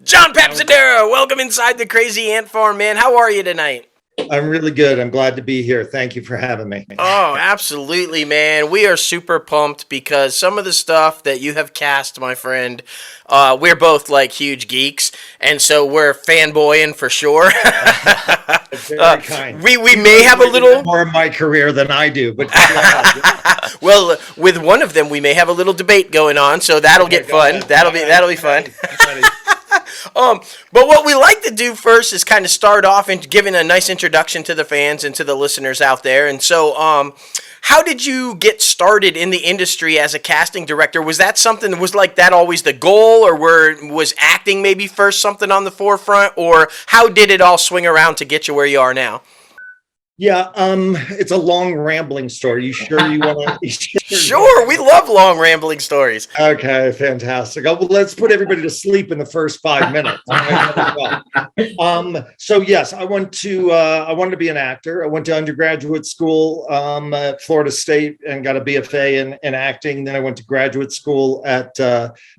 John Papsidera, welcome inside the Crazy Ant Farm, man. How are you tonight? I'm really good. I'm glad to be here. Thank you for having me. Oh, absolutely, man. We are super pumped because some of the stuff that you have cast, my friend, we're both like huge geeks, and so we're fanboying for sure. Very kind. We may have a little more of my career than I do, but well, with one of them, we may have a little debate going on, so that'll get fun. That'll be fun. But what we like to do first is kind of start off and giving a nice introduction to the fans and to the listeners out there. And so, how did you get started in the industry as a casting director? Was that something, was like that always the goal, or was acting maybe first something on the forefront, or how did it all swing around to get you where you are now? Yeah, it's a long rambling story. You sure you want to? Sure, we love long rambling stories. Okay, fantastic. Well, let's put everybody to sleep in the first 5 minutes. So yes, I wanted to be an actor. I went to undergraduate school at Florida State and got a BFA in acting. Then I went to graduate school at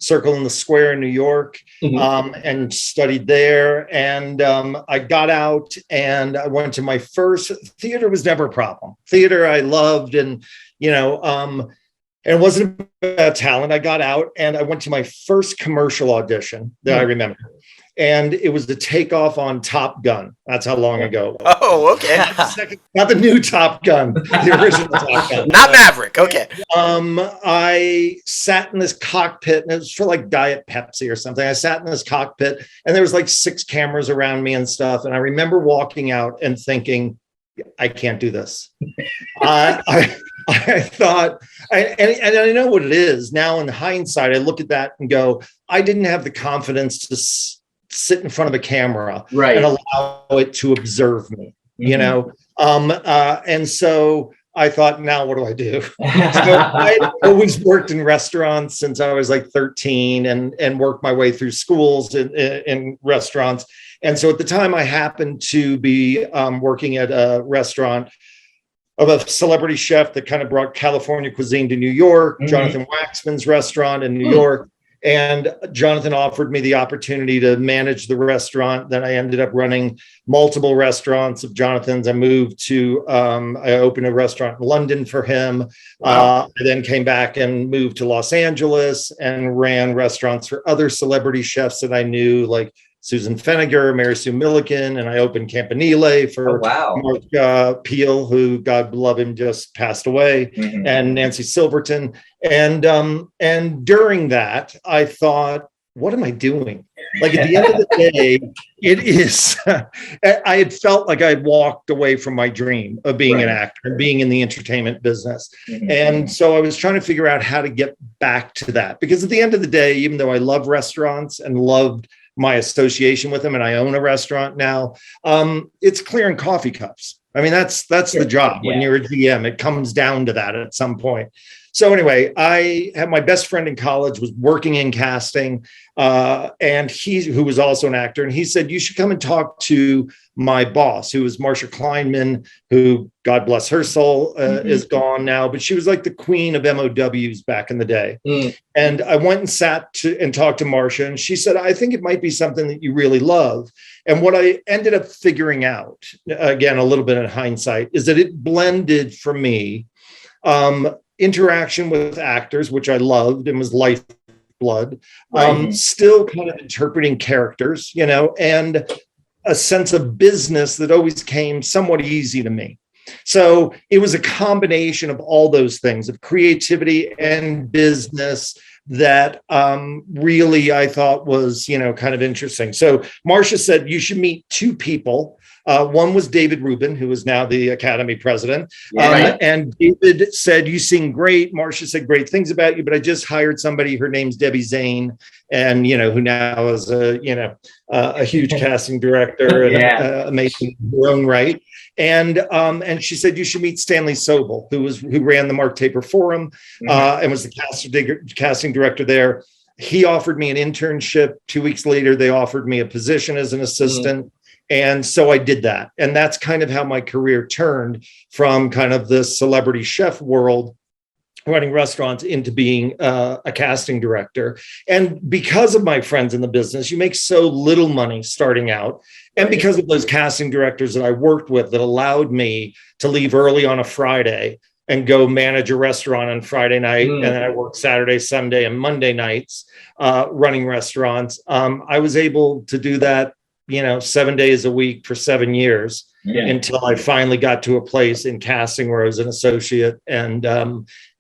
Circle in the Square in New York, and studied there. And I got out and I went to my first. Theater was never a problem. Theater I loved, and and it wasn't about talent. I got out and I went to my first commercial audition that I remember, and it was the takeoff on Top Gun. That's how long ago it was. Oh, okay. Not the new Top Gun, the original Top Gun. Not Maverick. Okay. I sat in this cockpit, and it was for like Diet Pepsi or something. I sat in this cockpit, and there was like 6 cameras around me and stuff. And I remember walking out and thinking, I can't do this. I thought, and I know what it is now. In hindsight, I look at that and go, I didn't have the confidence to sit in front of a camera and allow it to observe me, and so I thought, now what do I do? So I always worked in restaurants since I was like 13, and worked my way through schools in restaurants. And so at the time, I happened to be working at a restaurant of a celebrity chef that kind of brought California cuisine to New York, Jonathan Waxman's restaurant in New York. And Jonathan offered me the opportunity to manage the restaurant. Then I ended up running multiple restaurants of Jonathan's. I moved to, I opened a restaurant in London for him. Wow. I then came back and moved to Los Angeles and ran restaurants for other celebrity chefs that I knew, like Susan Feniger, Mary Sue Milliken, and I opened Campanile for Mark Peel, who, God love him, just passed away, and Nancy Silverton. And during that, I thought, what am I doing? Like at the end of the day, it is, I had felt like I had walked away from my dream of being an actor and being in the entertainment business. And so I was trying to figure out how to get back to that, because at the end of the day, even though I love restaurants and loved my association with them, and I own a restaurant now, it's clearing coffee cups. I mean, that's the job. When you're a GM, it comes down to that at some point. So anyway, I had my best friend in college was working in casting, and who was also an actor. And he said, you should come and talk to my boss, who was Marcia Kleinman, who, God bless her soul, is gone now, but she was like the queen of MOWs back in the day. And I went and talked to Marcia, and she said, I think it might be something that you really love. And what I ended up figuring out, again, a little bit in hindsight, is that it blended for me interaction with actors, which I loved and was lifeblood, still kind of interpreting characters, and a sense of business that always came somewhat easy to me. So it was a combination of all those things, of creativity and business, that really I thought was, kind of interesting. So Marcia said, you should meet 2 people. One was David Rubin, who is now the Academy president. And David said, you sing great. Marcia said great things about you, but I just hired somebody. Her name's Debbie Zane, and, who now is a huge casting director and amazing in her own right. And she said, you should meet Stanley Sobel, who ran the Mark Taper Forum and was the casting director there. He offered me an internship. 2 weeks later, they offered me a position as an assistant. And so I did that. And that's kind of how my career turned from kind of the celebrity chef world running restaurants into being a casting director. And because of my friends in the business, you make so little money starting out. And because of those casting directors that I worked with that allowed me to leave early on a Friday and go manage a restaurant on Friday night. And then I worked Saturday, Sunday, and Monday nights running restaurants. I was able to do that, 7 days a week for 7 years until I finally got to a place in casting where I was an associate and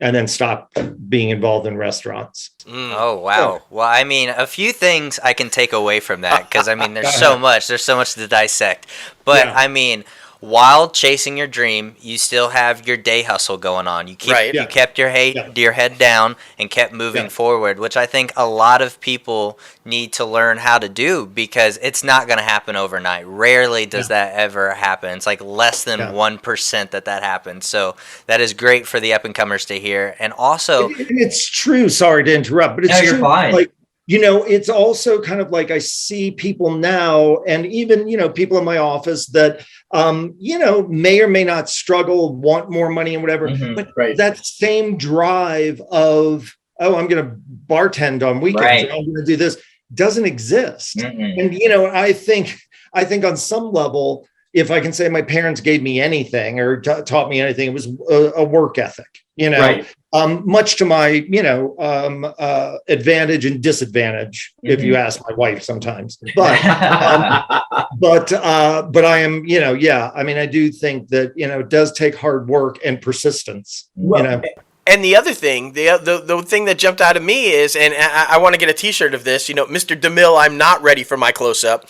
then stopped being involved in restaurants. Oh, wow. Well, I mean, a few things I can take away from that because, I mean, there's so much to dissect. But, I mean, while chasing your dream, you still have your day hustle going on. You kept your head down and kept moving forward, which I think a lot of people need to learn how to do because it's not going to happen overnight. Rarely does that ever happen. It's like less than 1% that happens. So that is great for the up-and-comers to hear. And also... It's true. Sorry to interrupt, but it's true. You're fine. Like, it's also kind of like I see people now and even, people in my office that, may or may not struggle, want more money and whatever. But that same drive of, I'm going to bartend on weekends, or I'm going to do this doesn't exist. And, I think on some level, if I can say my parents gave me anything or taught me anything, it was a work ethic, much to my, advantage and disadvantage, if you ask my wife sometimes. But, but I am, I mean, I do think that, it does take hard work and persistence, And the other thing, the thing that jumped out of me is, and I want to get a T-shirt of this, Mr. DeMille, I'm not ready for my close-up.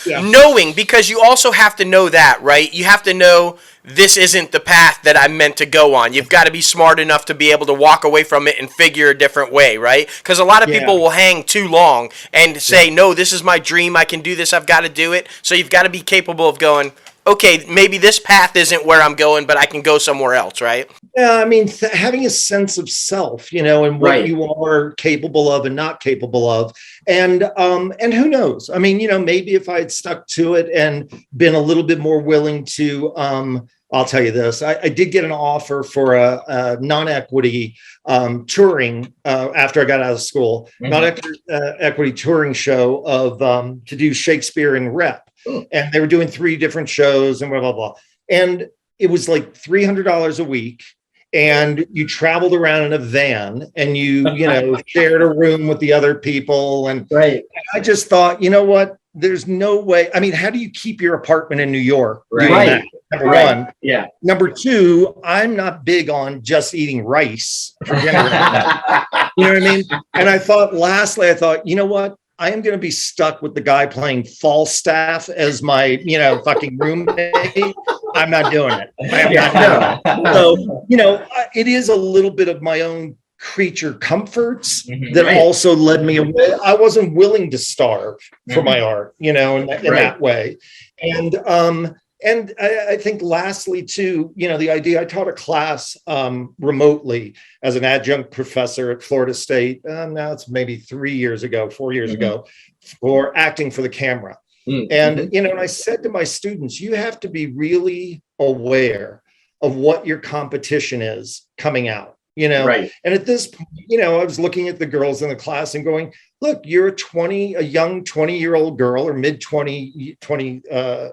Knowing, because you also have to know that, right? You have to know this isn't the path that I'm meant to go on. You've got to be smart enough to be able to walk away from it and figure a different way, right? Because a lot of people will hang too long and say, no, this is my dream. I can do this. I've got to do it. So you've got to be capable of going, okay, maybe this path isn't where I'm going, but I can go somewhere else, right? Yeah, I mean, having a sense of self, and what you are capable of and not capable of. And who knows? I mean, maybe if I had stuck to it and been a little bit more willing to, I'll tell you this, I did get an offer for a non-equity touring after I got out of school, non-equity touring show of to do Shakespeare in rep. And they were doing 3 different shows and blah, blah, blah. And it was like $300 a week. And you traveled around in a van and you shared a room with the other people. And I just thought, you know what? There's no way. I mean, how do you keep your apartment in New York doing that? Number one. Yeah. Number two, I'm not big on just eating rice for dinner. You know what I mean? And lastly, I thought, you know what? I am going to be stuck with the guy playing Falstaff as my, fucking roommate. I'm not doing it. I'm not doing it. So, it is a little bit of my own creature comforts that also led me away. I wasn't willing to starve for my art, in that way. And I think lastly, too, the idea, I taught a class remotely as an adjunct professor at Florida State. Now it's maybe 4 years ago, for acting for the camera. And, and I said to my students, you have to be really aware of what your competition is coming out. And at this point, I was looking at the girls in the class and going, look, you're a young 20-year-old girl or mid 20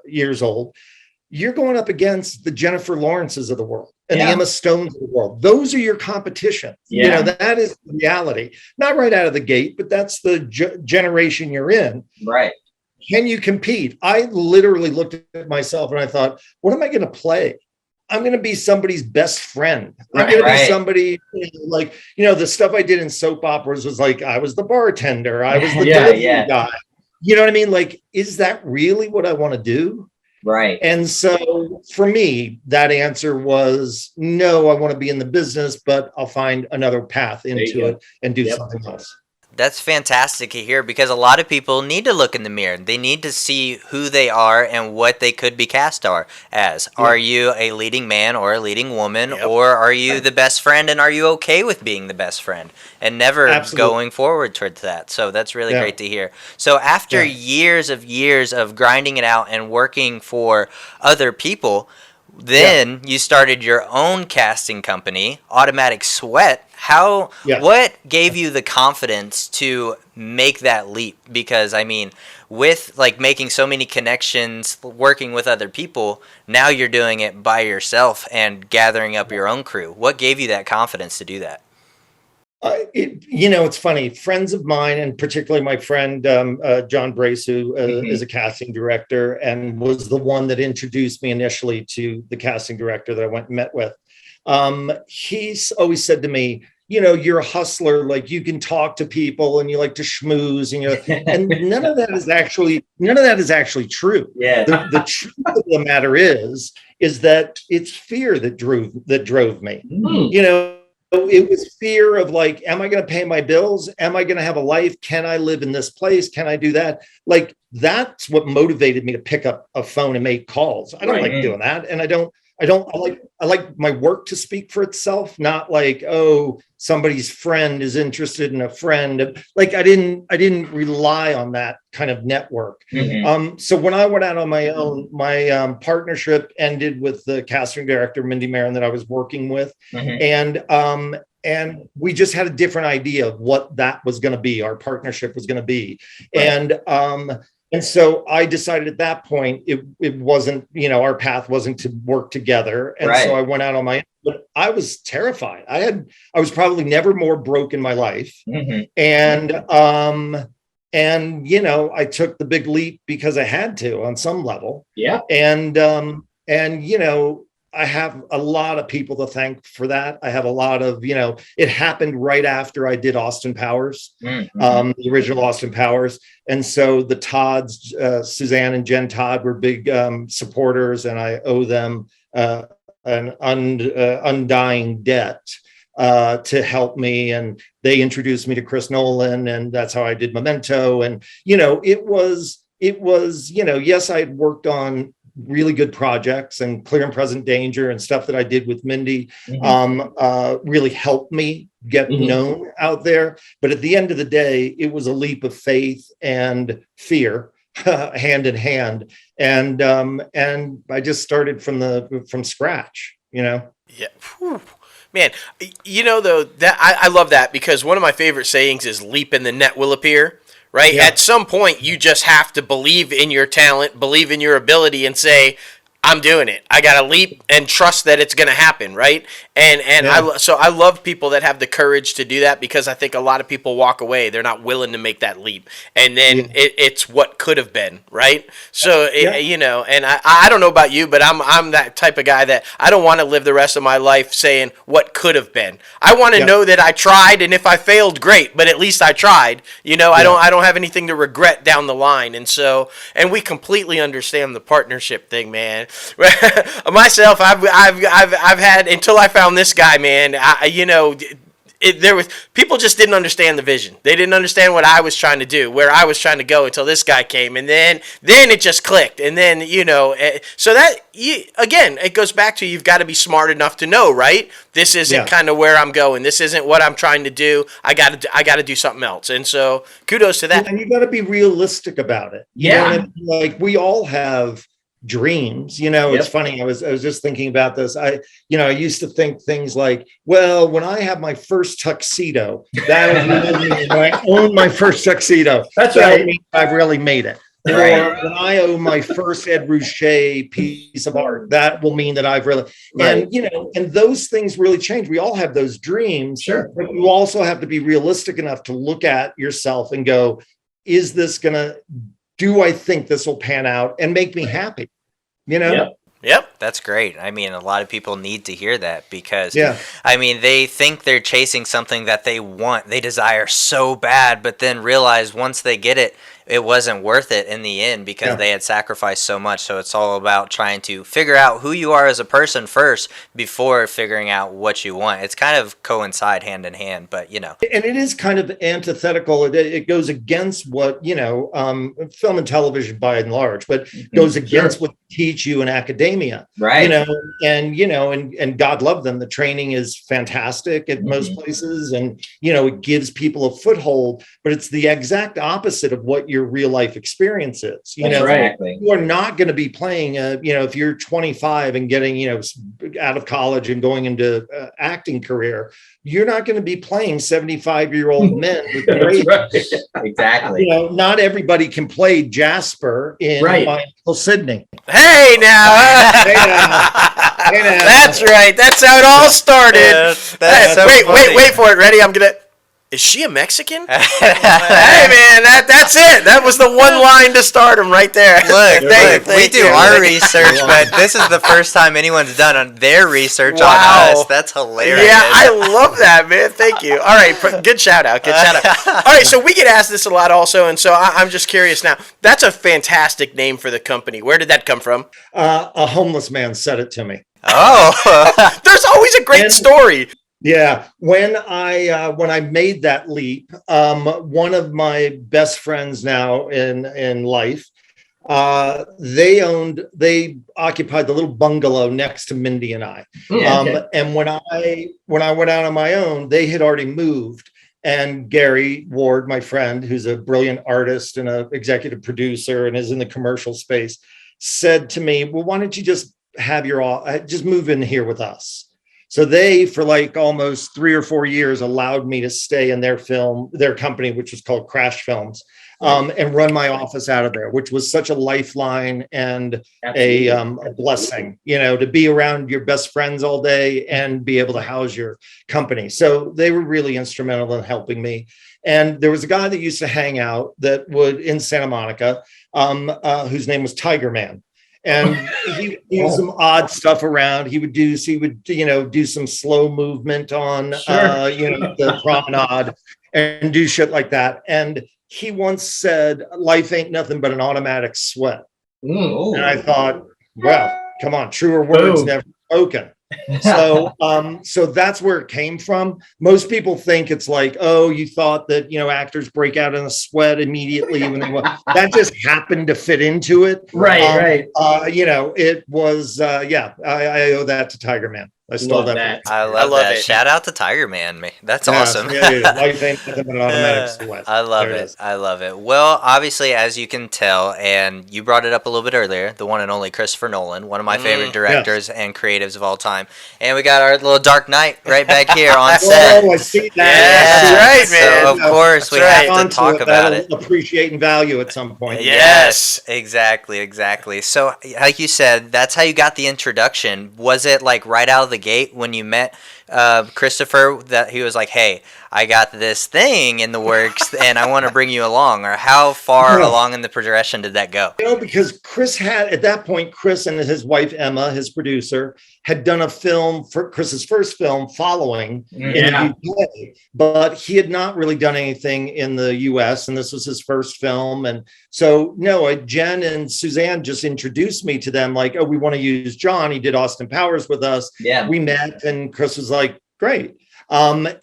years old. You're going up against the Jennifer Lawrences of the world and the Emma Stones of the world. Those are your competition. That is the reality. Not right out of the gate, but that's the generation you're in. Right. Can you compete? I literally looked at myself and I thought, what am I going to play? I'm going to be somebody's best friend. I'm going to be somebody the stuff I did in soap operas was like, I was the bartender. I was the delivery guy. You know what I mean? Like, is that really what I want to do? Right. And so for me, that answer was no, I want to be in the business, but I'll find another path into it and do something else. That's fantastic to hear because a lot of people need to look in the mirror. They need to see who they are and what they could be cast as. Are you a leading man or a leading woman, or are you the best friend, and are you okay with being the best friend and never going forward towards that? So that's really great to hear. So after years of grinding it out and working for other people, Then you started your own casting company, Automatic Sweat. Yeah. What gave you the confidence to make that leap? Because I mean, with like making so many connections, working with other people, now you're doing it by yourself and gathering up your own crew. What gave you that confidence to do that? It's funny. Friends of mine, and particularly my friend John Brace, who is a casting director and was the one that introduced me initially to the casting director that I went and met with. He's always said to me, you're a hustler, like you can talk to people and you like to schmooze, and none of that is actually true. Yeah. The truth of the matter is that it's fear that drove me. It was fear of like, am I going to pay my bills? Am I going to have a life? Can I live in this place? Can I do that? Like, that's what motivated me to pick up a phone and make calls. I don't like doing that. And I like my work to speak for itself, not like, oh, somebody's friend is interested in a friend. Like, I didn't rely on that kind of network. So when I went out on my own, my partnership ended with the casting director, Mindy Marin, that I was working with. And we just had a different idea of what that was going to be. Our partnership was going to be. And so I decided at that point, it wasn't, our path wasn't to work together. And so I went out on my own, but I was terrified. I was probably never more broke in my life. And I took the big leap because I had to on some level. Yeah. And I have a lot of people to thank for that. I have a lot of, it happened right after I did Austin Powers, the original Austin Powers. And so the Todds, Suzanne and Jen Todd were big supporters, and I owe them an undying debt to help me. And they introduced me to Chris Nolan, and that's how I did Memento. And, it was, yes, I had worked on really good projects, and Clear and Present Danger and stuff that I did with Mindy really helped me get known out there. But at the end of the day, it was a leap of faith and fear hand in hand. And I just started from scratch, Yeah. Whew. Man, though, that I love that, because one of my favorite sayings is leap and the net will appear. Right? Yeah. At some point, you just have to believe in your talent, believe in your ability, and say, I'm doing it. I got to leap and trust that it's going to happen, right? And I love people that have the courage to do that, because I think a lot of people walk away. They're not willing to make that leap. And then it's what could have been, right? So, and I don't know about you, but I'm that type of guy that I don't want to live the rest of my life saying what could have been. I want to know that I tried, and if I failed, great, but at least I tried. I don't have anything to regret down the line. And so, and we completely understand the partnership thing, man. Myself, I've had, until I found this guy, man. There was people just didn't understand the vision. They didn't understand what I was trying to do, where I was trying to go, until this guy came, and then it just clicked. And then so that again, it goes back to, you've got to be smart enough to know, right? This isn't kind of where I'm going. This isn't what I'm trying to do. I got to do something else. And so kudos to that. And you got to be realistic about it. Like, we all have dreams. It's funny. I was just thinking about this. I used to think things like, well, when I have my first tuxedo, that when I own my first tuxedo, that would mean I've really made it. Right. Or when I own my first Ed Ruscha piece of art, that will mean that I've really, and and those things really change. We all have those dreams, but you also have to be realistic enough to look at yourself and go, do I think this will pan out and make me happy? Yep, that's great. I mean, a lot of people need to hear that, because they think they're chasing something that they want, they desire so bad, but then realize once they get it, it wasn't worth it in the end, because they had sacrificed so much. So it's all about trying to figure out who you are as a person first before figuring out what you want. It's kind of coincide hand in hand, but And it is kind of antithetical. It goes against what, film and television by and large, but goes against what they teach you in academia. Right. And God love them. The training is fantastic at most places. And, it gives people a foothold, but it's the exact opposite of what your real life experience is. Exactly. You are not going to be playing, if you're 25 and getting, out of college and going into acting career, you're not going to be playing 75-year-old men with great. Right. Exactly. Not everybody can play Jasper in My Uncle Sydney. Hey now. Hey now. That's right. That's how it all started. Wait for it. Ready? Is she a Mexican? Hey man, that's it. That was the one line to start him right there. Look, we do our research, but this is the first time anyone's done on their research on us. That's hilarious. Yeah, I love that, man. Thank you. All right, good shout out. All right, so we get asked this a lot also, and so I'm just curious now. That's a fantastic name for the company. Where did that come from? A homeless man said it to me. Oh, there's always a great story. Yeah, when I made that leap, one of my best friends now in life, they occupied the little bungalow next to Mindy and I. And when I went out on my own, they had already moved. And Gary Ward, my friend, who's a brilliant artist and an executive producer and is in the commercial space, said to me, "Well, why don't you just just move in here with us?" So they, for like almost 3 or 4 years, allowed me to stay in their company, which was called Crash Films, and run my office out of there, which was such a lifeline and a blessing, to be around your best friends all day and be able to house your company. So they were really instrumental in helping me. And there was a guy that used to hang out in Santa Monica, whose name was Tiger Man. And he did some odd stuff around. He would do some slow movement on, the promenade and do shit like that. And he once said, "Life ain't nothing but an automatic sweat." And I thought, well, come on, truer words never spoken. So that's where it came from. Most people think it's like, oh, you thought that, actors break out in a sweat immediately. That just happened to fit into it. Right. It was, I owe that to Tiger Man. I stole that. I love that. Shout out to Tiger Man. That's awesome. Life ain't nothing but an automatic sweat. I love it. Well, obviously, as you can tell, and you brought it up a little bit earlier, the one and only Christopher Nolan, one of my favorite directors and creatives of all time. And we got our little Dark Knight right back here on set. Oh, I see that. That's right, man. So, of course, we have to talk about it. Appreciate and value at some point. Yes. Exactly. So, like you said, that's how you got the introduction. Was it like right out of the gate when you met Christopher that he was like, "Hey, I got this thing in the works and I want to bring you along," or how far along in the progression did that go? Because Chris and his wife Emma, his producer, had done a film for Chris's first film, Following, in the UK, but he had not really done anything in the US, and this was his first film. And so Jen and Suzanne just introduced me to them, like, "Oh, we want to use John. He did Austin Powers with us." We met, and Chris was like, "Great." I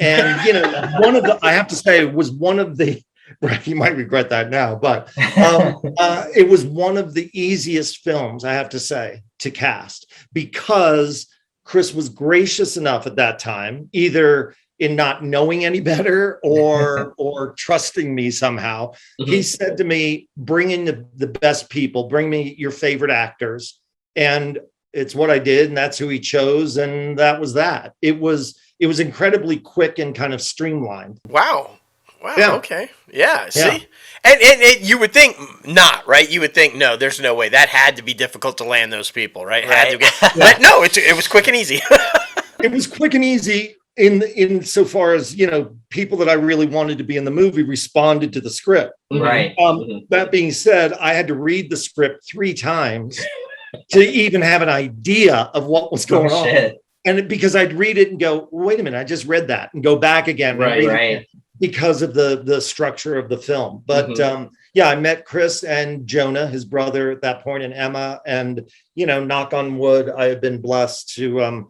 have to say, it was one of the, right, you might regret that now, but it was one of the easiest films, I have to say, to cast, because Chris was gracious enough at that time, either in not knowing any better or trusting me somehow. He said to me, "Bring in the best people, bring me your favorite actors." And it's what I did, and that's who he chose, and that was that. It was incredibly quick and kind of streamlined. Wow. Yeah. Okay. Yeah. See, and you would think not, right? You would think no. There's no way that had to be difficult to land those people, right? But no, it was quick and easy. It was quick and easy in so far as people that I really wanted to be in the movie responded to the script. Right. That being said, I had to read the script 3 times to even have an idea of what was going on. And because I'd read it and go, "Wait a minute, I just read that," and go back again. Right. Because of the structure of the film. But I met Chris and Jonah, his brother at that point, and Emma, and knock on wood, I have been blessed to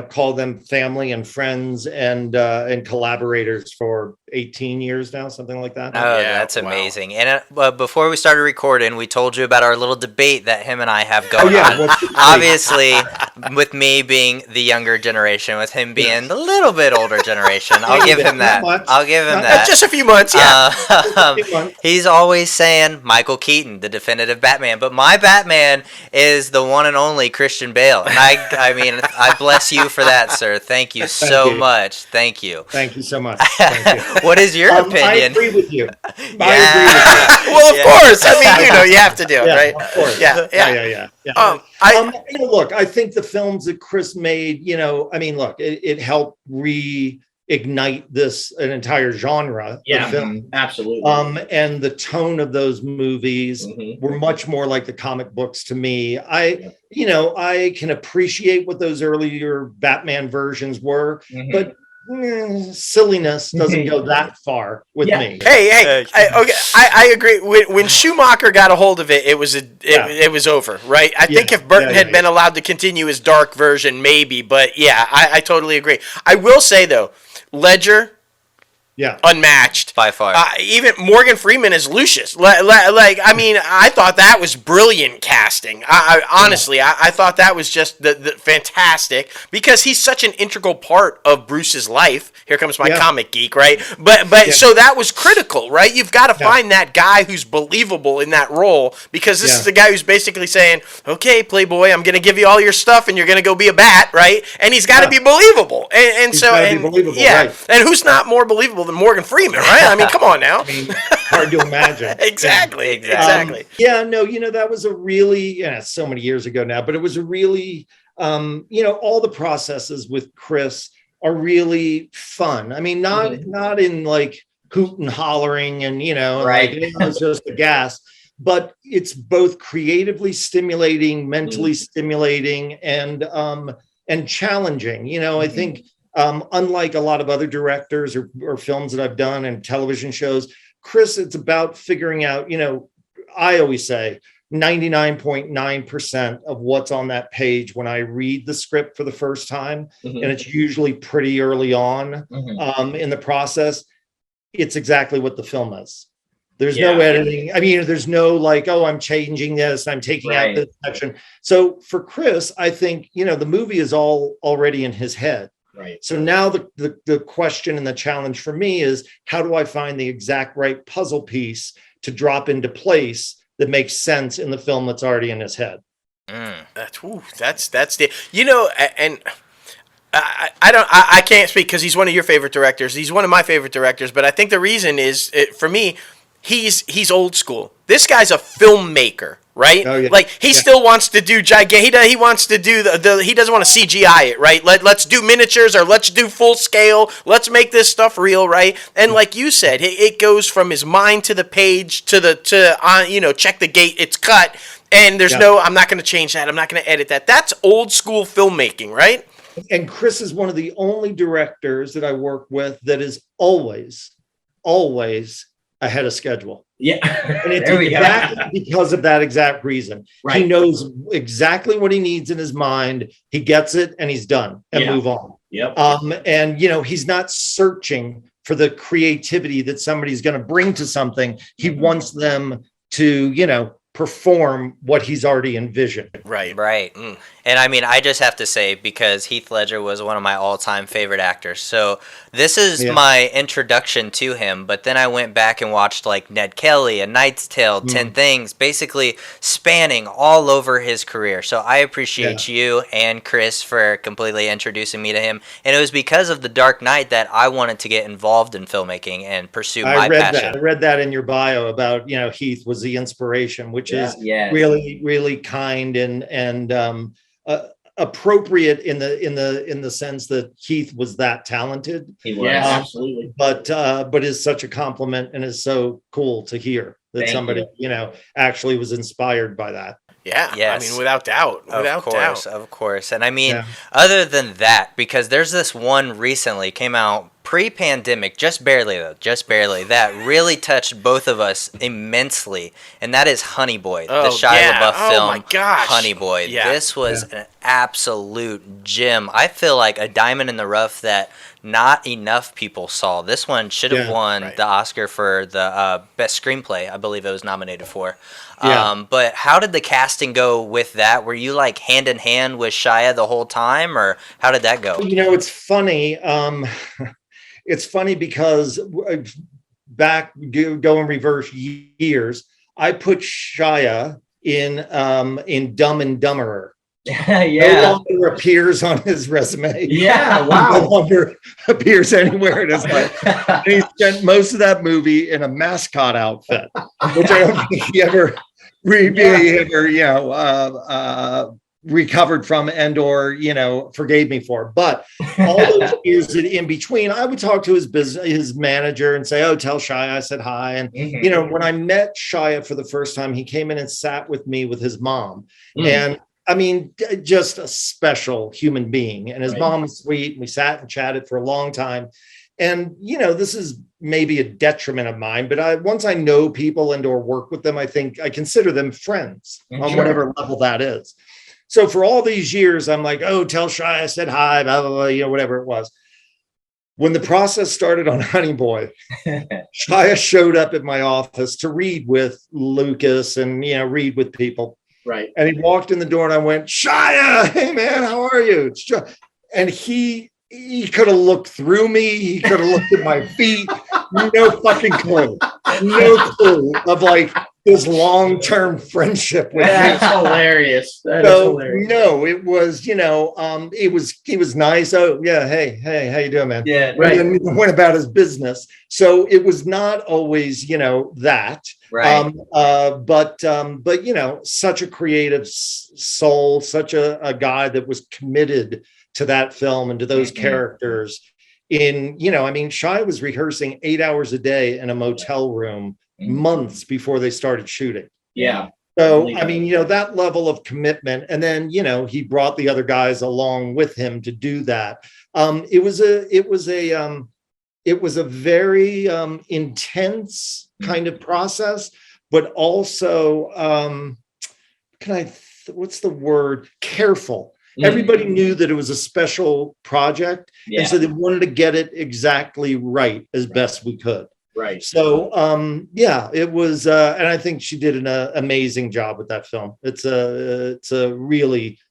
call them family and friends and collaborators for 18 years now, something like that. Oh, Yeah, that's wow. amazing. And before we started recording, we told you about our little debate that him and I have going on. what's the debate? Obviously, with me being the younger generation, with him being a little bit older generation, I'll give him that. I'll give him that. Just a few months, yeah. He's always saying Michael Keaton, the definitive Batman, but my Batman is the one and only Christian Bale. And I mean, I bless you for that, sir. Thank you so much. Thank you. Thank you so much. Thank you. What is your opinion? I agree with you. Yeah. I agree with you. Well, of course. I mean, you have to do it, right? Of course. Yeah. Look, I think the films that Chris made, look, it helped reignite an entire genre. Yeah, of film. absolutely. And the tone of those movies were much more like the comic books to me. I can appreciate what those earlier Batman versions were, but silliness doesn't go that far with me. Hey, I agree. When Schumacher got a hold of it, it was over, right? I think if Burton had been allowed to continue his dark version, maybe, but I totally agree. I will say though, Ledger, unmatched by far. Even Morgan Freeman as Lucius. I thought that was brilliant casting. Honestly, I thought that was just the fantastic because he's such an integral part of Bruce's life. Here comes my comic geek, right? But so that was critical, right? You've got to find that guy who's believable in that role because this is the guy who's basically saying, "Okay, Playboy, I'm going to give you all your stuff, and you're going to go be a bat," right? And he's got to be believable, and who's not more believable than Morgan Freeman, right? I mean, come on now. Hard to imagine. Exactly. That was a really, so many years ago now, but it was a really, all the processes with Chris are really fun. I mean, not in like hoot and hollering and, it's just a gas, but it's both creatively stimulating, mentally stimulating, and challenging. I think, unlike a lot of other directors or films that I've done and television shows, Chris, it's about figuring out, I always say 99.9% of what's on that page when I read the script for the first time, and it's usually pretty early on in the process, it's exactly what the film is. There's no editing. I mean, there's no like, oh, I'm changing this, I'm taking out this section. So for Chris, I think, the movie is all already in his head. Right. So now the question and the challenge for me is, how do I find the exact right puzzle piece to drop into place that makes sense in the film that's already in his head? That's the and I can't speak because he's one of your favorite directors. He's one of my favorite directors, but I think the reason is for me, he's old school. This guy's a filmmaker. Right? Oh, yeah. Like he still wants to do he wants to do he doesn't want to CGI it, right? Let's do miniatures or let's do full scale. Let's make this stuff real, right? And like you said, it goes from his mind to the page to check the gate, it's cut, and there's I'm not going to change that. I'm not going to edit that. That's old school filmmaking, right? And Chris is one of the only directors that I work with that is always ahead of schedule. Yeah. And it's exactly because of that exact reason. Right. He knows exactly what he needs in his mind. He gets it and he's done and move on. Yep. And he's not searching for the creativity that somebody's going to bring to something. He wants them to, perform what he's already envisioned. Right. And I mean, I just have to say, because Heath Ledger was one of my all-time favorite actors, so this is my introduction to him. But then I went back and watched like Ned Kelly, A Knight's Tale, 10 Things, basically spanning all over his career. So I appreciate you and Chris for completely introducing me to him. And it was because of The Dark Knight that I wanted to get involved in filmmaking and pursue my passion. I read that in your bio about, Heath was the inspiration, which is really, really kind and appropriate in the sense that Heath was that talented. He was absolutely, but is such a compliment and is so cool to hear that somebody actually was inspired by that. Yeah, Yes. I mean, without doubt, Of course. And I mean, other than that, because there's this one recently came out pre-pandemic, just barely, that really touched both of us immensely, and that is Honey Boy, the Shia LaBeouf film. Oh my gosh, Honey Boy. Yeah. This was an absolute gem. I feel like a diamond in the rough that not enough people saw. This one should have won the Oscar for the best screenplay. I believe it was nominated for. But how did the casting go with that? Were you like hand in hand with Shia the whole time, or how did that go? You know, it's funny. It's funny because go in reverse years, I put Shia in Dumb and Dumberer. No longer appears on his resume. Yeah, wow. No longer appears anywhere in his life. And he spent most of that movie in a mascot outfit, which I don't think he ever recovered from and or forgave me for. But all those years in between, I would talk to his manager and say, "Oh, tell Shia I said hi." And when I met Shia for the first time, he came in and sat with me with his mom, and I mean, just a special human being. And his mom was sweet. And we sat and chatted for a long time. And, this is maybe a detriment of mine, but once I know people and or work with them, I think I consider them friends on whatever level that is. So for all these years, I'm like, "Oh, tell Shia I said hi, blah, blah, blah," whatever it was. When the process started on Honey Boy, Shia showed up at my office to read with Lucas and, read with people. Right. And he walked in the door and I went, "Shia, hey man, how are you?" And he could have looked through me. He could have looked at my feet. No fucking clue. No clue of like his long-term friendship with me. That's hilarious. That is hilarious. No, it was, he was nice. "Oh yeah, hey, how you doing, man?" Yeah, right. And then went about his business. So it was not always, that. Right. But such a creative soul, such a guy that was committed to that film and to those characters. Shia was rehearsing 8 hours a day in a motel room months before they started shooting. Yeah. So, that level of commitment. And then, he brought the other guys along with him to do that. It was a very intense kind of process, but also, what's the word? Careful. Everybody knew that it was a special project. Yeah. And so they wanted to get it exactly right as best we could. Right. So, it was, and I think she did an amazing job with that film. It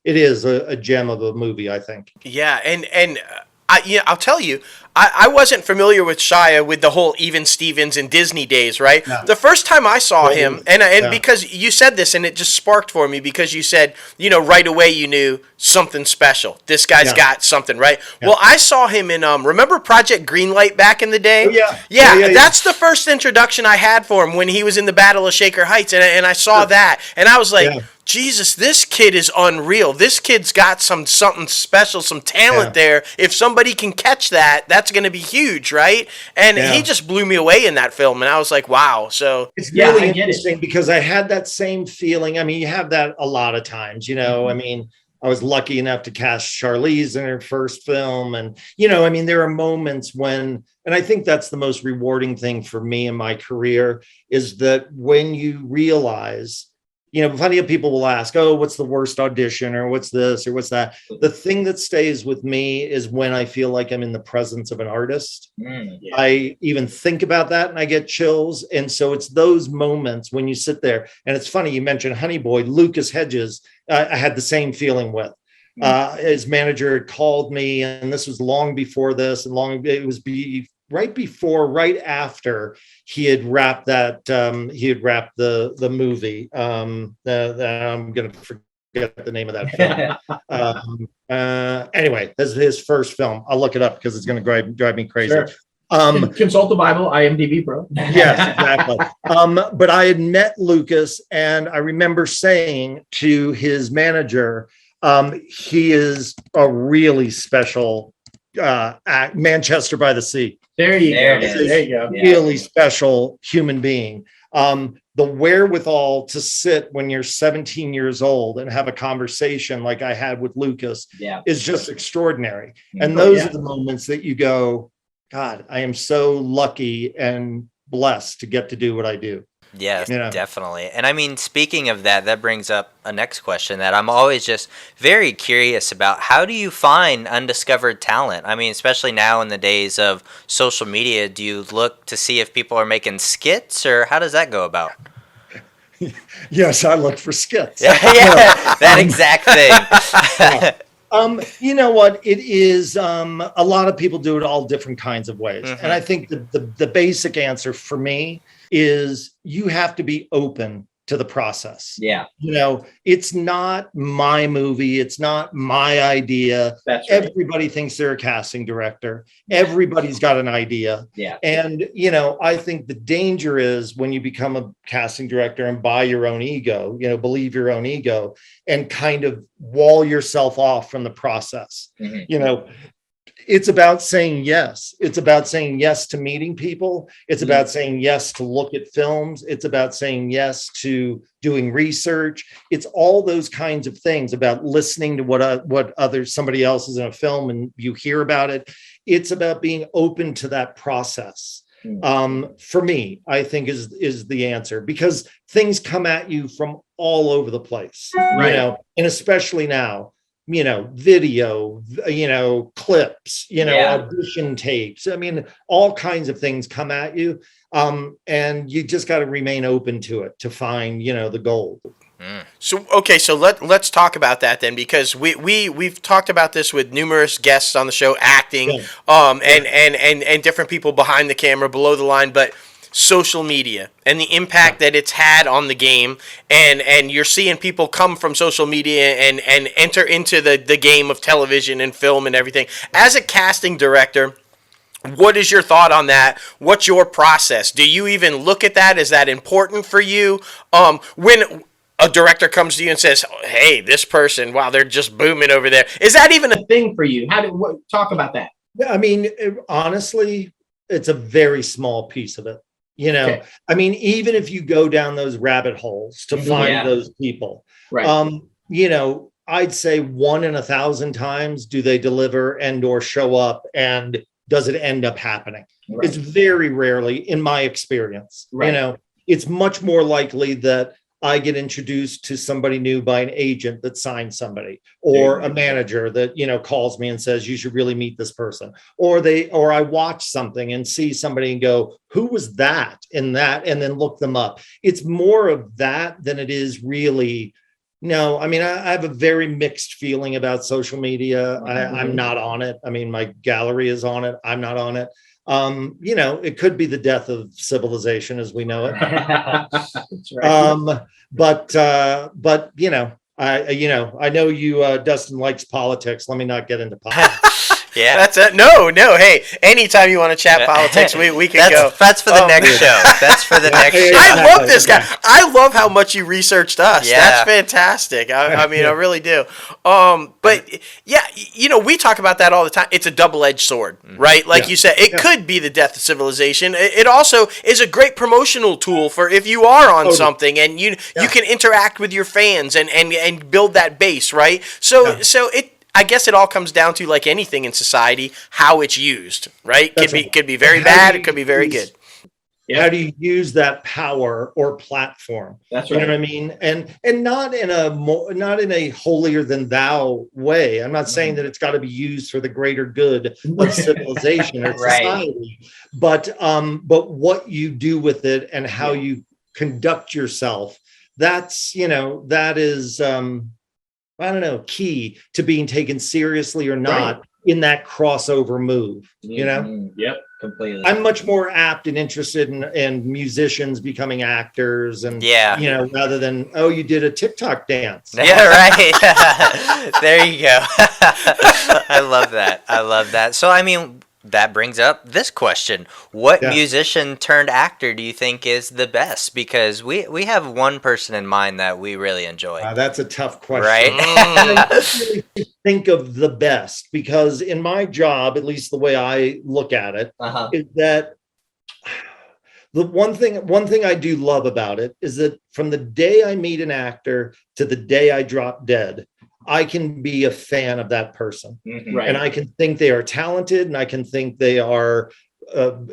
is a gem of a movie, I think. Yeah. And I'll tell you, I wasn't familiar with Shia with the whole Even Stevens and Disney days, right? No. The first time I saw him, and because you said this, and it just sparked for me because you said, right away you knew something special. This guy's got something, right? Yeah. Well, I saw him in, remember Project Greenlight back in the day? Oh, yeah. That's the first introduction I had for him when he was in the Battle of Shaker Heights, and I saw that, and I was like, Jesus, this kid is unreal. This kid's got something special, some talent there. If somebody can catch that, that's going to be huge, right? And he just blew me away in that film, and I was like, wow. So it's really interesting because I had that same feeling. I mean, you have that a lot of times, I mean, I was lucky enough to cast Charlize in her first film. And, there are moments when, and I think that's the most rewarding thing for me in my career is that when you realize, plenty of people will ask, "Oh, what's the worst audition?" or "What's this?" or "What's that?" The thing that stays with me is when I feel like I'm in the presence of an artist. I even think about that and I get chills. And so it's those moments when you sit there. And it's funny, you mentioned Honey Boy, Lucas Hedges, I had the same feeling with. His manager had called me, and this was long before this, and right after he had wrapped the movie. I'm going to forget the name of that film. Anyway, this is his first film. I'll look it up because it's going to drive me crazy. Sure. Consult the Bible, IMDb, bro. Yes, exactly. But I had met Lucas, and I remember saying to his manager, he is a really special Manchester by the Sea. There you go. Really special human being. the wherewithal to sit when you're 17 years old and have a conversation like I had with Lucas is just extraordinary. And those are the moments that you go, God, I am so lucky and blessed to get to do what I do. Yes, definitely. And I mean, speaking of that, that brings up a next question that I'm always just very curious about. How do you find undiscovered talent? I mean, especially now in the days of social media, do you look to see if people are making skits, or how does that go about? Yes, I look for skits. That exact thing. You know what? It is a lot of people do it all different kinds of ways. And I think the basic answer for me is you have to be open to the process. Yeah. You know, it's not my movie. It's not my idea. That's right. Everybody thinks they're a casting director. Everybody's got an idea. Yeah. And, you know, I think the danger is when you become a casting director and buy your own ego, you know, believe your own ego and kind of wall yourself off from the process. You know, it's about saying yes. It's about saying yes to meeting people. It's about saying yes to look at films. It's about saying yes to doing research. It's all those kinds of things about listening to what somebody else is in a film and you hear about it. It's about being open to that process. For me, I think is the answer, because things come at you from all over the place, you know, and especially now. You know, video, you know, clips, you know, audition tapes. I mean, all kinds of things come at you. And you just got to remain open to it to find, you know, the gold. So, okay, so let's talk about that then, because we've talked about this with numerous guests on the show, acting, and different people behind the camera, below the line, but social media and the impact that it's had on the game, and you're seeing people come from social media and enter into the game of television and film and everything. As a casting director, what is your thought on that? What's your process? Do you even look at that? Is that important for you? When a director comes to you and says, hey, this person, wow, they're just booming over there. Is that even a thing for you? Talk about that? I mean, honestly, it's a very small piece of it. You know, I mean, even if you go down those rabbit holes to find those people, you know, I'd say 1 in 1,000 times do they deliver and or show up, and does it end up happening? It's very rarely, in my experience. You know, it's much more likely that I get introduced to somebody new by an agent that signs somebody, or a manager that, you know, calls me and says, you should really meet this person, or I watch something and see somebody and go, who was that in that? And then look them up. It's more of that than it is really. No, I mean, I have a very mixed feeling about social media. I'm not on it. I mean, my gallery is on it. I'm not on it. You know, it could be the death of civilization as we know it. That's right. But you know, I know you, Dustin, likes politics. Let me not get into politics. That's it. No. Hey, anytime you want to chat politics, we can go. That's for the next show. That's for the next show. I love this guy. I love how much you researched us. Yeah. That's fantastic. I mean, I really do. But yeah, you know, we talk about that all the time. It's a double-edged sword, right? Like you said, it could be the death of civilization. It also is a great promotional tool for if you are on something and you can interact with your fans and build that base, right? So I guess it all comes down to, like anything in society, how it's used, right? Could be very bad. It could be very good. How do you use that power or platform? That's right. You know what I mean? And not in a holier than thou way. I'm not saying that it's got to be used for the greater good of civilization or society, but what you do with it and how you conduct yourself. That's, you know, that is. I don't know, key to being taken seriously or not in that crossover move, you know? Yep, completely. I'm much more apt and interested in musicians becoming actors and, you know, rather than, oh, you did a TikTok dance. Yeah, right. There you go. I love that. So, I mean, that brings up this question. What musician turned actor do you think is the best? Because we have one person in mind that we really enjoy. That's a tough question. Right? I don't really think of the best, because in my job, at least the way I look at it, is that The one thing I do love about it is that from the day I meet an actor to the day I drop dead, I can be a fan of that person. Right. And I can think they are talented, and I can think they are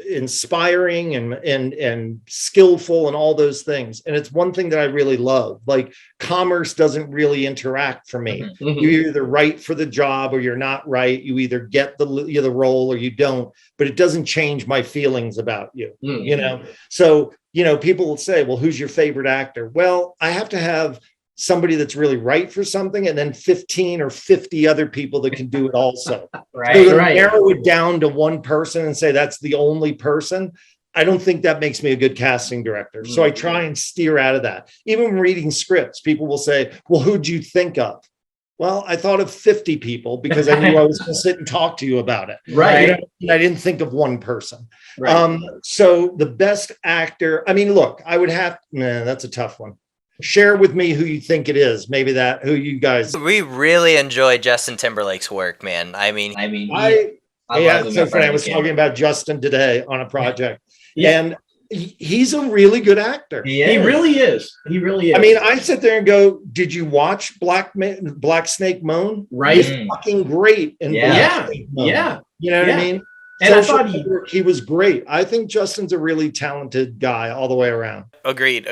inspiring and skillful and all those things. And it's one thing that I really love. Like, commerce doesn't really interact for me. You're either right for the job or you're not right. You either get the role or you don't, but it doesn't change my feelings about you, you know? So, you know, people will say, well, who's your favorite actor? Well, I have to have somebody that's really right for something, and then 15 or 50 other people that can do it also. Right. So to narrow it down to one person and say that's the only person, I don't think that makes me a good casting director. So I try and steer out of that. Even when reading scripts, people will say, well, who'd you think of? Well, I thought of 50 people because I knew I was going to sit and talk to you about it. Right. You know, I didn't think of one person. Right. So the best actor, I mean, look, I would have, that's a tough one. Share with me who you think it is. Maybe who you guys. We really enjoy Justin Timberlake's work, man. I mean, it's so funny. I was talking about Justin today on a project, and he's a really good actor. He really is. He really is. I mean, I sit there and go, "Did you watch Black Snake Moan?" Right. He's fucking great. In Black Snake Moan. You know what I mean? And I thought he was great. I think Justin's a really talented guy all the way around. Agreed.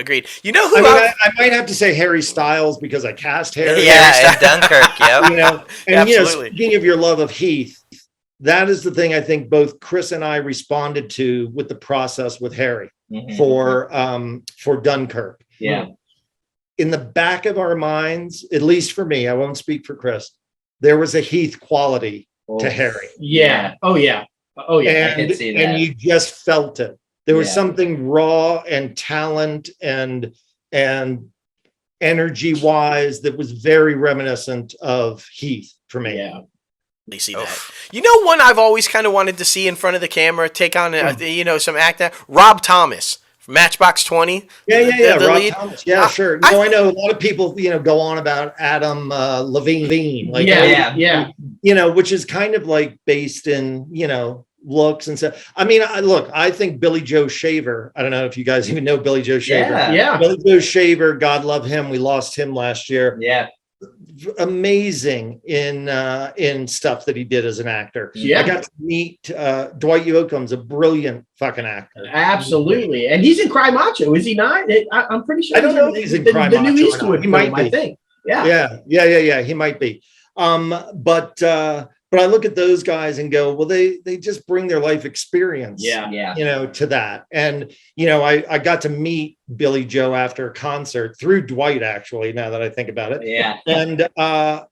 You know who? I might have to say Harry Styles because I cast Harry. Yeah, and Dunkirk. Yep. You know, and Absolutely. Speaking of your love of Heath, that is the thing I think both Chris and I responded to with the process with Harry for Dunkirk. Yeah. In the back of our minds, at least for me, I won't speak for Chris, there was a Heath quality to Harry. Yeah. Oh yeah. And, I can see that. and you just felt it. There was something raw and talent and energy wise that was very reminiscent of Heath for me. Yeah. They see that. You know, one I've always kind of wanted to see in front of the camera, take on some acting. Rob Thomas from Matchbox 20. Yeah. The Rob lead. Thomas. Yeah, sure. I know a lot of people, go on about Adam Levine. Like, which is kind of like based in, looks and stuff. I mean, I think Billy Joe Shaver. I don't know if you guys even know Billy Joe Shaver. Yeah. Billy Joe Shaver, God love him. We lost him last year. Yeah. Amazing in stuff that he did as an actor. Yeah. I got to meet Dwight Yoakam's a brilliant fucking actor. Absolutely. And he's in Cry Macho, is he not? I'm pretty sure. I don't know if he's in Cry the new Macho or Eastwood not. He might film, be. I think. Yeah. Yeah. He might be. But I look at those guys and go, well, they just bring their life experience, to that. And, I got to meet Billy Joe after a concert through Dwight, actually, now that I think about it. Yeah.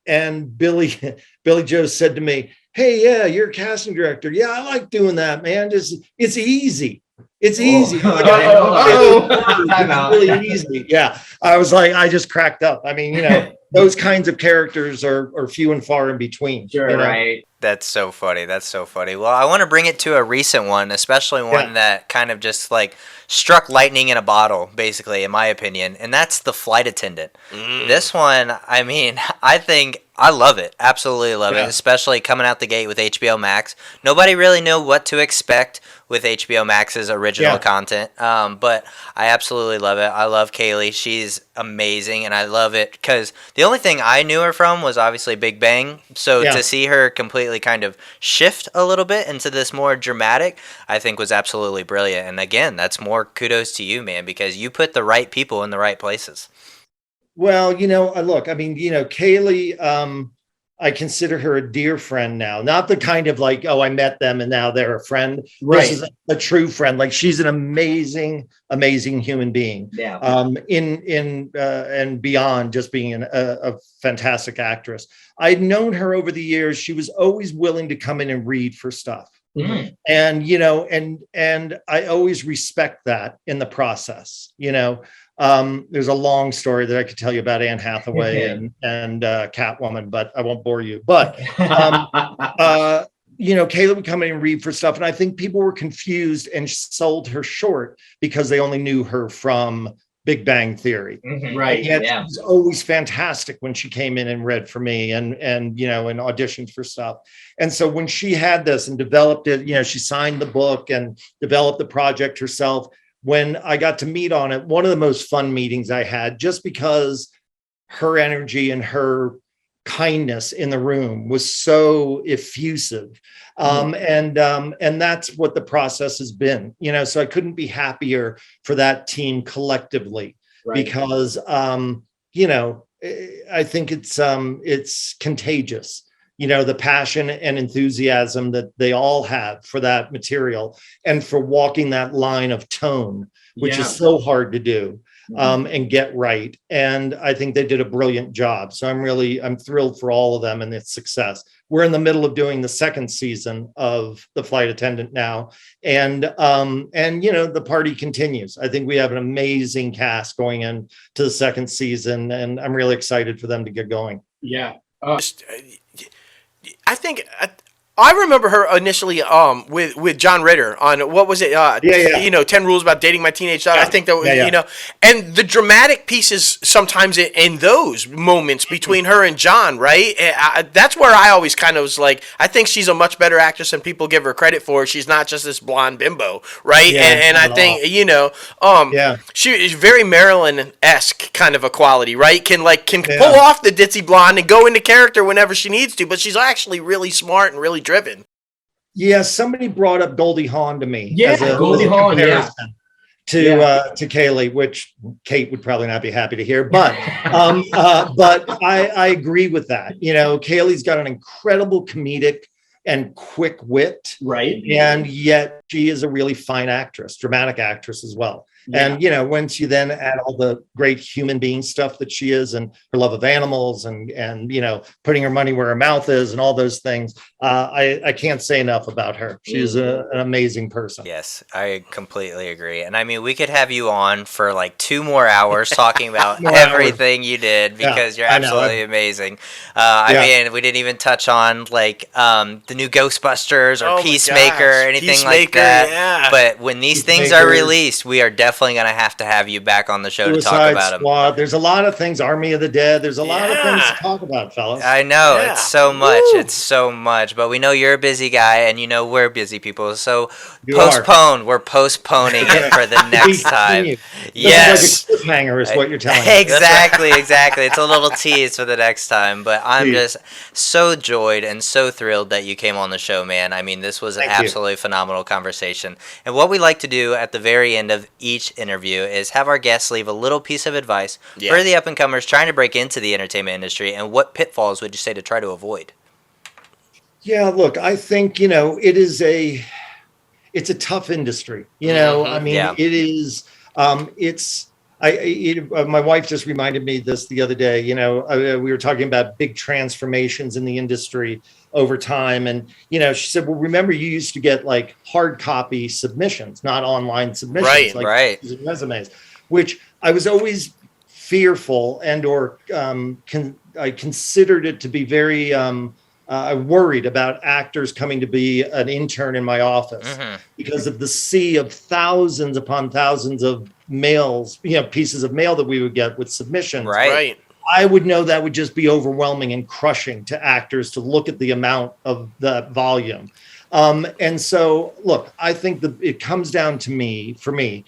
And Billy Joe said to me, hey, yeah, you're a casting director. Yeah, I like doing that, man. It's easy. It's easy. It's really easy. Yeah. I was like, I just cracked up. I mean, those kinds of characters are few and far in between. Sure, right. That's so funny. Well, I want to bring it to a recent one, especially one that kind of just like struck lightning in a bottle, basically, in my opinion, and that's The Flight Attendant. This one, I mean, I think I love it. Absolutely love it, especially coming out the gate with HBO Max. Nobody really knew what to expect with HBO Max's original content, but I absolutely love it. I love Kaylee. She's amazing, and I love it because the only thing I knew her from was obviously Big Bang, so to see her completely kind of shift a little bit into this more dramatic, I think was absolutely brilliant. And again, that's more kudos to you, man, because you put the right people in the right places. Well, Kaylee, I consider her a dear friend now. Not the kind of like, oh, I met them and now they're a friend. Right. This is a true friend. Like, she's an amazing, amazing human being. Yeah. And beyond just being a fantastic actress. I'd known her over the years. She was always willing to come in and read for stuff. And and I always respect that in the process. There's a long story that I could tell you about Anne Hathaway and Catwoman, but I won't bore you. But Kayla would come in and read for stuff, and I think people were confused and sold her short because they only knew her from Big Bang Theory. Right. Yet she was always fantastic when she came in and read for me and auditioned for stuff. And so when she had this and developed it, she signed the book and developed the project herself. when I got to meet on it, one of the most fun meetings I had, just because her energy and her kindness in the room was so effusive. And that's what the process has been, so I couldn't be happier for that team collectively, because, I think it's contagious, the passion and enthusiasm that they all have for that material and for walking that line of tone, which is so hard to do. And get right. And I think they did a brilliant job. So I'm thrilled for all of them and its success. We're in the middle of doing the second season of The Flight Attendant now. And the party continues. I think we have an amazing cast going into the second season, and I'm really excited for them to get going. Yeah. I think I remember her initially with John Ritter on, what was it? 10 Rules About Dating My Teenage Daughter. I think that and the dramatic pieces sometimes in those moments between her and John, right? That's where I always kind of was like, I think she's a much better actress than people give her credit for. She's not just this blonde bimbo, right? And I think she is very Marilyn-esque kind of a quality, right? Can pull off the ditzy blonde and go into character whenever she needs to, but she's actually really smart and really driven. Yeah, somebody brought up Goldie Hawn to me. Yeah, Goldie Hawn, to Kaylee, which Kate would probably not be happy to hear, but I agree with that. Kaylee's got an incredible comedic and quick wit, right? And yet she is a really fine actress, dramatic actress as well. Yeah. And once you then add all the great human being stuff that she is, and her love of animals, and putting her money where her mouth is, and all those things, I can't say enough about her. She's an amazing person. Yes, I completely agree. And I mean, we could have you on for like 2 more hours talking about everything you did, because you're absolutely amazing. I mean, we didn't even touch on like the new Ghostbusters or Peacemaker or anything like that. Yeah. But when these things are released, we are definitely going to have you back on the show to talk about them. There's a lot of things. Army of the Dead. There's a lot of things to talk about, fellas. I know. It's so much. It's so much. But we know you're a busy guy, and we're busy people. So we're postponing it for the next time. Yes. Like a cliffhanger is what you're telling me. Exactly. It's a little tease for the next time. But I'm just so joyed and so thrilled that you came on the show, man. I mean, this was an absolutely phenomenal conversation. And what we like to do at the very end of each interview is have our guests leave a little piece of advice for the up-and-comers trying to break into the entertainment industry. And what pitfalls would you say to try to avoid? Yeah, look, I think, it's a tough industry. I mean, it is, my wife just reminded me this the other day. We were talking about big transformations in the industry over time, and she said, well, remember, you used to get like hard copy submissions, not online submissions, resumes, which I was always fearful I considered it to be very worried about actors coming to be an intern in my office because of the sea of thousands upon thousands of mails, pieces of mail that we would get with submissions. Right. I would know that would just be overwhelming and crushing to actors to look at the amount of that volume. And so, look, I think it comes down to for me,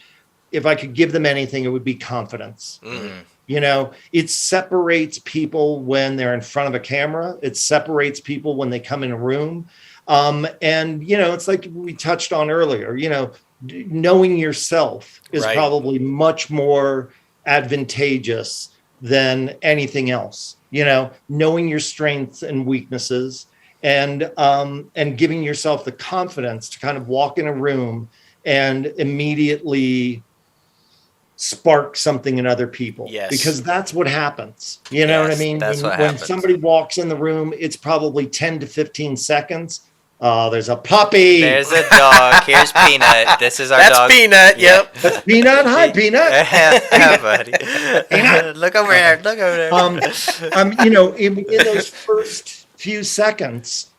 if I could give them anything, it would be confidence. It separates people when they're in front of a camera. It separates people when they come in a room. It's like we touched on earlier, knowing yourself is probably much more advantageous than anything else. Knowing your strengths and weaknesses, and giving yourself the confidence to kind of walk in a room and immediately spark something in other people. Yes. Because that's what happens. You know what I mean? When somebody walks in the room, it's probably 10 to 15 seconds. Oh, there's a puppy. There's a dog. Here's Peanut. This is our dog. That's Peanut. Yep. That's Peanut. Hi, Peanut. Yeah, buddy. Peanut. Look over there. Look over there. In those first few seconds,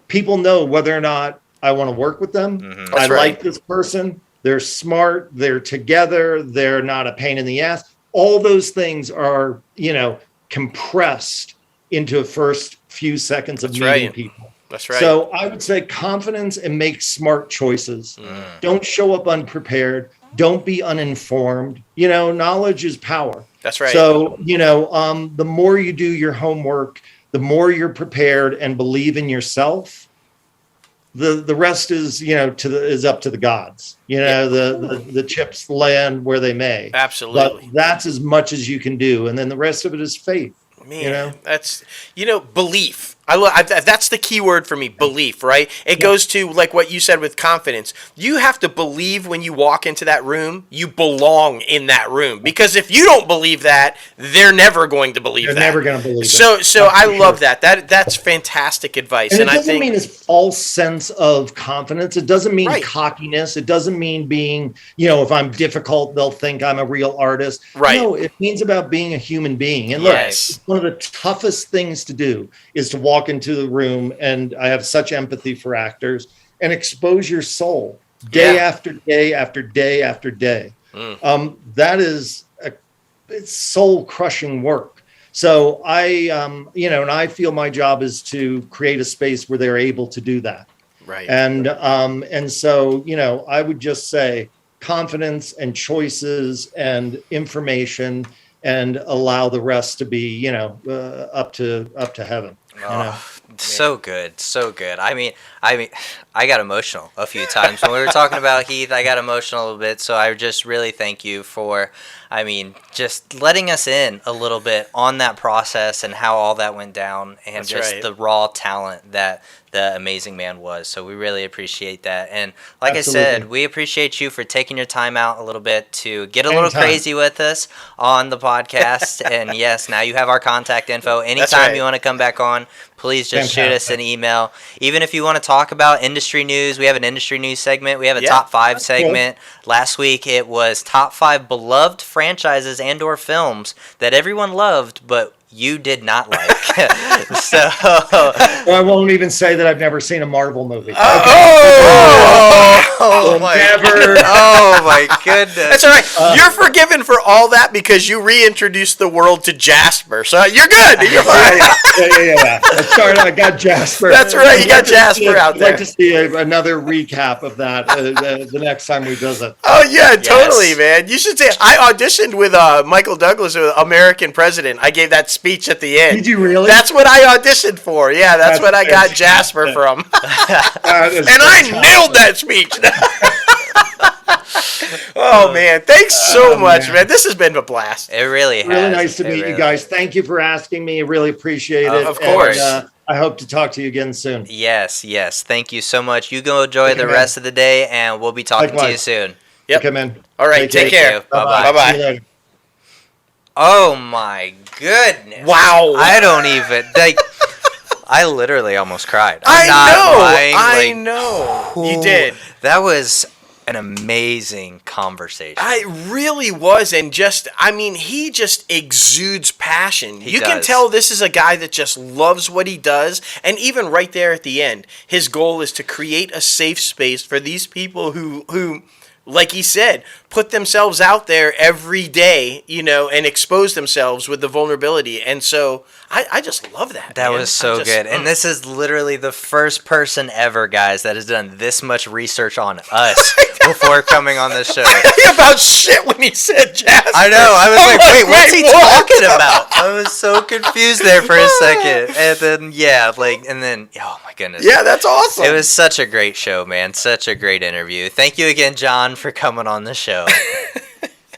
people know whether or not I want to work with them. Mm-hmm. I like this person. They're smart. They're together. They're not a pain in the ass. All those things are, compressed into the first few seconds of meeting people. That's right. So I would say confidence and make smart choices. Don't show up unprepared. don't be uninformed. Knowledge is power. That's right. So, the more you do your homework, the more you're prepared and believe in yourself, the rest is, is up to the gods. The chips land where they may. Absolutely. But that's as much as you can do. And then the rest of it is faith. Man, that's, belief. That's the key word for me, belief, right? It goes to like what you said with confidence. You have to believe when you walk into that room, you belong in that room. Because if you don't believe that, they're never going to believe that. They're never going to believe it. So I love that. That's fantastic advice. And it doesn't mean it's false sense of confidence. It doesn't mean cockiness. It doesn't mean being, if I'm difficult, they'll think I'm a real artist. Right. No, it means about being a human being. And look, one of the toughest things to do is to walk into the room, and I have such empathy for actors, and expose your soul day after day after day after day. That is it's soul crushing work. So and I feel my job is to create a space where they're able to do that. Right. And so, I would just say confidence and choices and information, and allow the rest to be, up to heaven. So good. I mean, I got emotional a few times when we were talking about Heath. I got emotional a little bit. So I just really thank you for, just letting us in a little bit on that process and how all that went down, and the raw talent that the amazing man was. So we really appreciate that. And like Absolutely. I said, we appreciate you for taking your time out a little bit to get a little crazy with us on the podcast. And yes, now you have our contact info. Anytime you want to come back on, please just shoot us an email. Even if you want to talk about industry news, we have an industry news segment. We have a top 5 segment. Cool. Last week it was top 5 beloved franchises and or films that everyone loved, but you did not like. So well, I won't even say that I've never seen a Marvel movie. Oh my goodness. That's all right. You're forgiven for all that because you reintroduced the world to Jasper. So you're good. You're fine. Yeah. Sorry, I got Jasper. That's right. You got Jasper out there. I'd like to see another recap of that the next time we visit. Oh, yeah, totally, man. You should say, I auditioned with Michael Douglas, with American President. I gave that speech at the end. Did you really? That's what I auditioned for. Yeah, that's what I got Jasper from. And I nailed that speech. Oh, man. Thanks so much, man. This has been a blast. It really has. Really nice to meet you guys. Thank you for asking me. I really appreciate it. Of course. And, I hope to talk to you again soon. Yes. Thank you so much. You go enjoy the rest of the day, and we'll be talking to you soon. Yep. Okay, man. All right. Take care. Bye-bye. Bye-bye. Oh, my goodness. Wow. I don't even... I literally almost cried. I know. You did. That was an amazing conversation. It really was. And he just exudes passion. You can tell this is a guy that just loves what he does. And even right there at the end, his goal is to create a safe space for these people who like he said, put themselves out there every day, and expose themselves with the vulnerability. And so I just love that. That was so good. And this is literally the first person ever, guys, that has done this much research on us before coming on this show. I about shit when he said Jasper. I know. I was like, wait, what's he talking about? I was so confused there for a second. And then, oh my goodness. Yeah, that's awesome. It was such a great show, man. Such a great interview. Thank you again, John, for coming on the show.